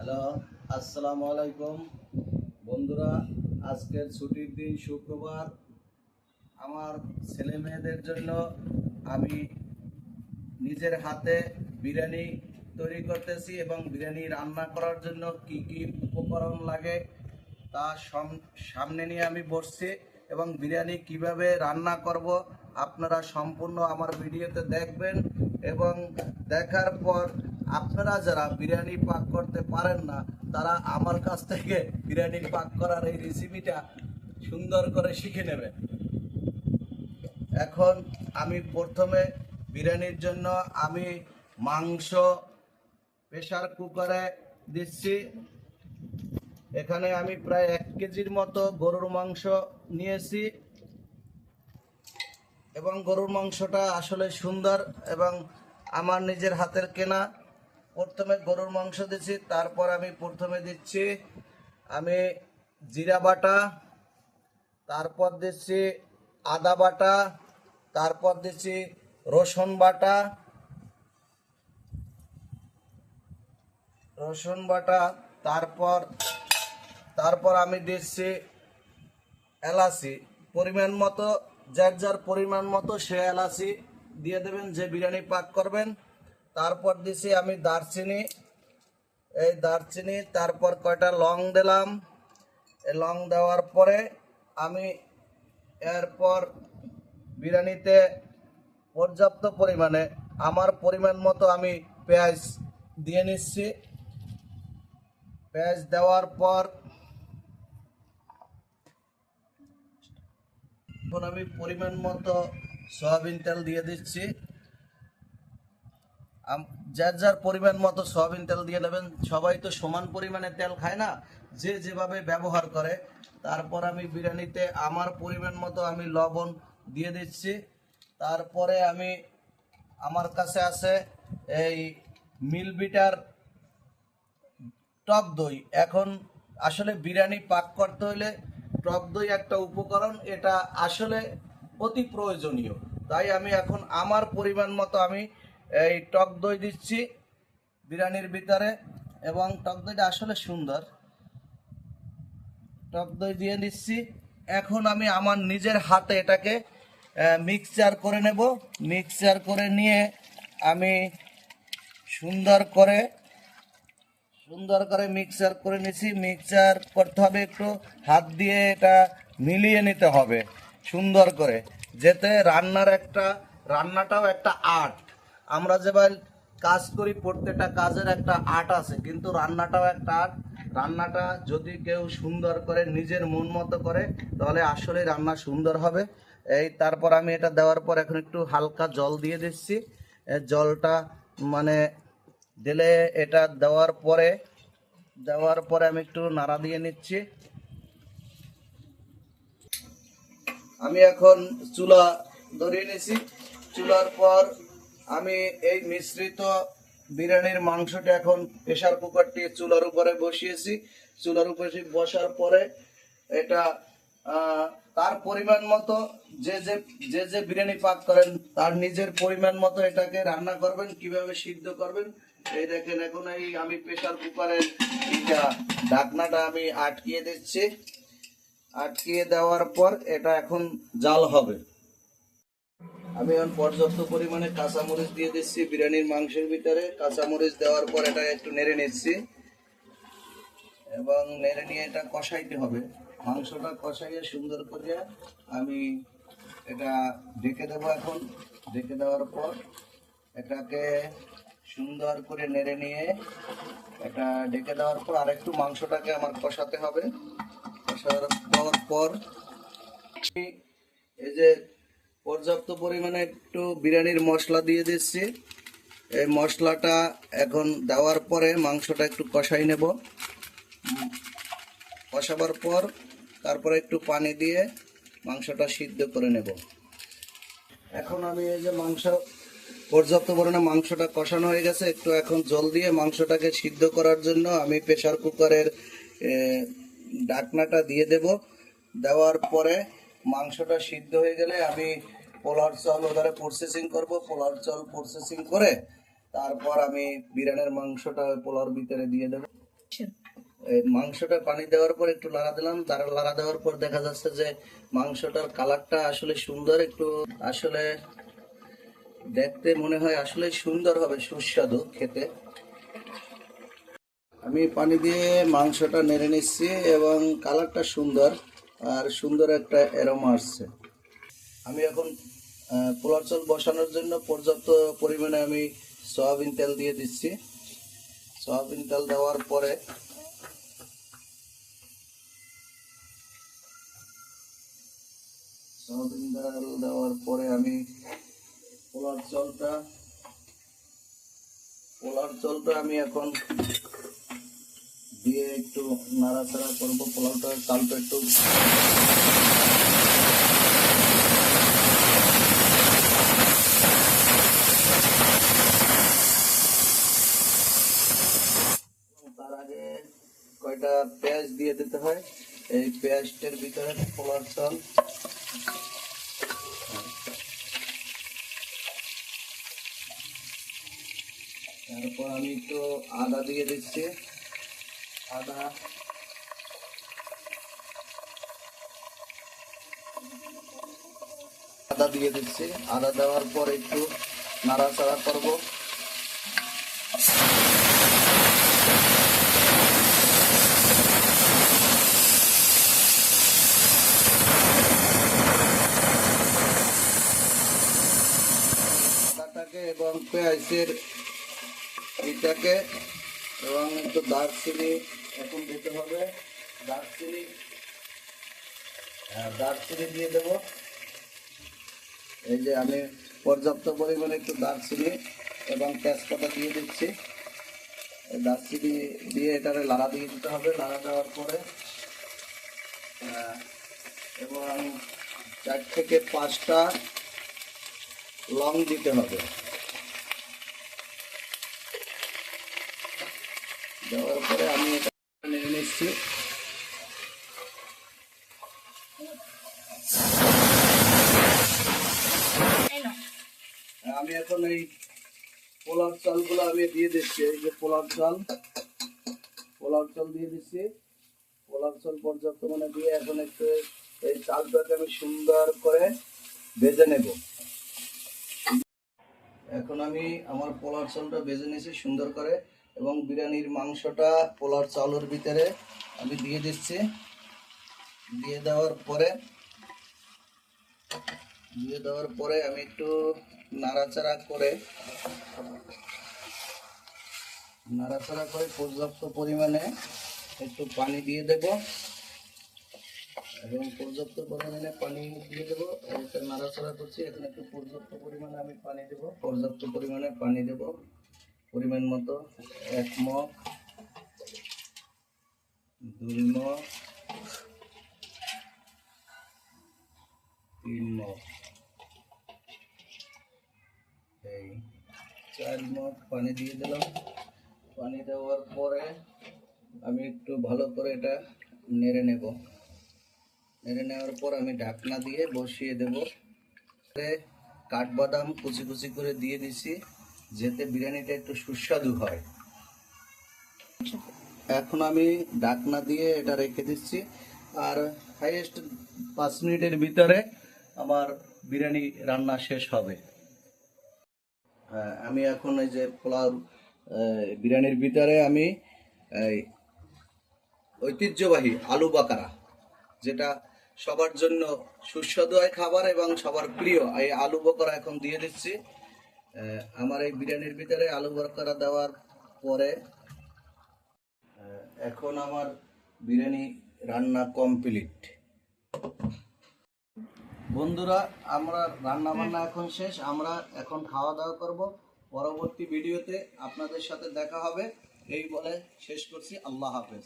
Hello, আসসালামু আলাইকুম বন্ধুরা। আজকের ছুটির দিন শুক্রবার। আমার ছেলে মেয়েদের জন্য আমি নিজের হাতে বিরিয়ানি তৈরি করতেছি এবং বিরিয়ানি রান্না করার জন্য কি কি উপকরণ লাগে তা সামনে নিয়ে আমি বসছি এবং বিরিয়ানি কিভাবে রান্না করব আপনারা সম্পূর্ণ আমার ভিডিওতে দেখবেন এবং দেখার পর আপনারা যারা বিরিয়ানি পাক করতে পারেন না তারা আমার কাছ থেকে বিরিয়ানি পাক করার এই রেসিপিটা সুন্দর করে শিখে নেবেন। এখন আমি প্রথমে বিরিয়ানির জন্য আমি মাংস প্রেসার কুকারে দিচ্ছি। এখানে আমি প্রায় 1 কেজির মতো গরুর মাংস নিয়েছি এবং গরুর মাংসটা আসলে সুন্দর এবং আমার নিজের হাতের কেনা। প্রথমে গরুর মাংস দিচ্ছি, তারপর আমি প্রথমে দিচ্ছি আমি জিরা বাটা, তারপর দিচ্ছি আদা বাটা, তারপর দিচ্ছি রসুন বাটা, তারপর তারপর আমি দিচ্ছি এলাচি পরিমাণ মতো, যার যার পরিমাণ মতো সে এলাচি দিয়ে দেবেন যে বিরিয়ানি পাক করবেন। তারপর দিচ্ছি আমি দারচিনি, এই দারচিনি, তারপর কয়টা লং দিলাম। এই লং দেওয়ার পরে আমি এরপর বিরিয়ানিতে পর্যাপ্ত পরিমাণে আমার পরিমাণ মতো আমি পেঁয়াজ দিয়ে নিচ্ছি। পেঁয়াজ দেওয়ার পর এখন আমি পরিমাণ মতো সয়াবিন তেল দিয়ে দিচ্ছি। যার যার পরিমাণ মতো সয়াবিন তেল দিয়ে নেবেন, সবাই তো সমান পরিমাণে তেল খায় না, যে যেভাবে ব্যবহার করে। তারপর আমি বিরিয়ানিতে আমার পরিমাণ মতো আমি লবণ দিয়ে দিচ্ছি। তারপরে আমি আমার কাছে আছে এই মিলবিটার টক দই। এখন আসলে বিরিয়ানি পাক করতে হলে টক দই একটা উপকরণ, এটা আসলে অতি প্রয়োজনীয়। তাই আমি এখন আমার পরিমাণ মতো আমি এই টক দই দিচ্ছি বিরিয়ানির ভিতরে এবং টক দইটা আসলে সুন্দর, টক দই দিয়ে দিচ্ছি। এখন আমি আমার নিজের হাতে এটাকে মিক্সচার করে নেব। মিক্সচার করে নিয়ে আমি সুন্দর করে মিক্সচার করে নিছি। মিক্সচার করতে হবে, একটু হাত দিয়ে এটা মিলিয়ে নিতে হবে সুন্দর করে, যাতে রান্নাটাও একটা আর্ট। আমরা যেভাবে কাজ করি প্রত্যেকটা কাজের একটা আর্ট আছে, কিন্তু রান্নাটাও একটা আর্ট। রান্নাটা যদি কেউ সুন্দর করে নিজের মন মতো করে তাহলে আসলে রান্না সুন্দর হবে। এই তারপর আমি এটা দেওয়ার পর এখন একটু হালকা জল দিয়ে দিচ্ছি। জলটা মানে দিলে এটা দেওয়ার পরে আমি একটু নাড়া দিয়ে নিচ্ছি। আমি এখন চুলা ধরিয়ে নিয়েছি। চুলার পর আমি এই মিশ্রিত বিরিয়ানির মাংসটা এখন প্রেসার কুকারটি চুলার উপরে বসিয়েছি। চুলার উপরে বসার পরে এটা তার পরিমাণ মতো যে যে যে যে বিরিয়ানি পাক করেন তার নিজের পরিমাণ মতো এটাকে রান্না করবেন, কিভাবে সিদ্ধ করবেন। এই দেখেন, এখন এই আমি প্রেসার কুকারের ঢাকনাটা আমি আটকিয়ে দিচ্ছি। আটকিয়ে দেওয়ার পর এটা এখন জাল হবে। আমি এখন পর্যাপ্ত পরিমাণে কাঁচামরিচ দিয়ে দিচ্ছি বিরিয়ানির মাংসের ভিতরে। কাঁচামরিচ দেওয়ার পর এটা একটু নেড়ে নিচ্ছি এবং নেড়ে নিয়ে এটা কষাইতে হবে। মাংসটা কষাইয়ে সুন্দর করে আমি এটা ঢেকে দেবো। এখন ঢেকে দেওয়ার পর এটাকে সুন্দর করে নেড়ে নিয়ে এটা ঢেকে দেওয়ার পর আরেকটু মাংসটাকে আমার কষাতে হবে। কষার পর এই যে পর্যাপ্ত পরিমাণে একটু বিরিয়ানির মশলা দিয়ে দিচ্ছি। এই মশলাটা এখন দেওয়ার পরে মাংসটা একটু কষাই নেব। কষাবার পর তারপরে একটু পানি দিয়ে মাংসটা সিদ্ধ করে নেব। এখন আমি এই যে পর্যাপ্ত পরিমাণে মাংসটা কষানো হয়ে গেছে, একটু এখন জল দিয়ে মাংসটাকে সিদ্ধ করার জন্য আমি প্রেসার কুকারের ঢাকনাটা দিয়ে দেব। দেওয়ার পরে মাংসটা সিদ্ধ হয়ে গেলে আমি পোলার চাল ওধারে প্রসেসিং করব। পোলার চাল প্রসেসিং করে তারপর আমি বিরিয়ানির মাংসটা পোলার ভিতরে দিয়ে দেবো। এই মাংসটা পানি দেওয়ার পর একটু লাড়া দিলাম, তার লাড়া দেওয়ার পর দেখা যাচ্ছে যে মাংসটার কালারটা আসলে সুন্দর, একটু আসলে দেখতে মনে হয় আসলে সুন্দর হবে, সুস্বাদু খেতে। আমি পানি দিয়ে মাংসটা নেড়ে নিচ্ছি এবং কালারটা সুন্দর আর সুন্দর একটা অ্যারোমা আসছে। আমি এখন পোলার চাল বসানোর জন্য পর্যাপ্ত পরিমাণে আমি সয়াবিন তেল দিয়ে দিচ্ছি। সয়াবিন তেল দেওয়ার পরে আমি পোলার চালটা আমি এখন দিয়ে একটু নাড়াচাড়া করবো। পোলাওটা চালটা একটু তার আগে কয়টা পেঁয়াজ দিয়ে দিতে হয়। এই পেঁয়াজটার ভিতরে পোলার চাল, তারপর আমি একটু আদা দিয়ে দিচ্ছি। আদা দিয়ে দিচ্ছি। আদা দেওয়ার পর একটু নাড়াচাড়া করব। আদাটাকে এবং পেঁয়াজের এটাকে এবং একটু দারচিনি এখন দিতে হবে। দারচিনি দিয়ে দেব। এই যে আমি পর্যাপ্ত পরিমাণে একটু দারচিনি এবং তেজপাতা দিয়ে দিচ্ছি। দারচিনি দিয়ে এটারে লাড়া দিয়ে দিতে হবে। লাড়া দেওয়ার পরে এবং 4 থেকে 5টা লং দিতে হবে। দেওয়ার পরে আমি এটা নিয়ে নিচ্ছি। আমি এখন এই পোলার চালগুলো আমি দিয়ে দিচ্ছি। এই যে পোলার চাল দিয়ে দিচ্ছি। পোলার চাল পর্যাপ্ত মানে দিয়ে এখন একটু এই চালটাকে আমি সুন্দর করে ভেজে নেব। এখন আমি আমার পোলার চালটা ভেজে নিয়েছি সুন্দর করে এবং বিরিয়ানির মাংসটা পোলার চালের ভিতরে আমি দিয়ে দিচ্ছি। দিয়ে দেওয়ার পরে আমি একটু নাড়াচাড়া করে পর্যাপ্ত পরিমাণে একটু পানি দিয়ে দেব এবং পর্যাপ্ত পরিমাণে পানি দিয়ে দেবো। এটা নাড়াচাড়া করছি। এখন একটু পর্যাপ্ত পরিমাণে আমি পানি দেব। পরিমাণ মতো 1 মগ, 2 মগ, 3 মগ, এই 4 মগ পানি দিয়ে দিলাম। পানি দেওয়ার পরে আমি একটু ভালো করে এটা নেড়ে নেওয়ার পর আমি ঢাকনা দিয়ে বসিয়ে দেব। কাঠবাদাম কুচি কুচি করে দিয়ে দিছি যাতে বিরিয়ানিটা একটু সুস্বাদু হয়। এখন আমি ঢাকনা দিয়ে এটা রেখে দিচ্ছি আর হাইয়েস্ট 5 মিনিটের ভিতরে আমার বিরিয়ানি রান্না শেষ হবে। আমি এখন এই যে পোলাও বিরিয়ানির ভিতরে আমি ঐতিহ্যবাহী আলু বাকারা, যেটা সবার জন্য সুস্বাদু হয় খাবার এবং সবার প্রিয়, এই আলু বাকারা এখন দিয়ে দিচ্ছি। আমার এই বিরিয়ানির ভিতরে আলু বাকারা দেওয়ার পরে এখন আমার বিরিয়ানি রান্না কমপ্লিট। বন্ধুরা, আমরা রান্না বান্না এখন শেষ। আমরা এখন খাওয়া দাওয়া করব। পরবর্তী ভিডিওতে আপনাদের সাথে দেখা হবে। এই বলে শেষ করছি। আল্লাহ হাফেজ।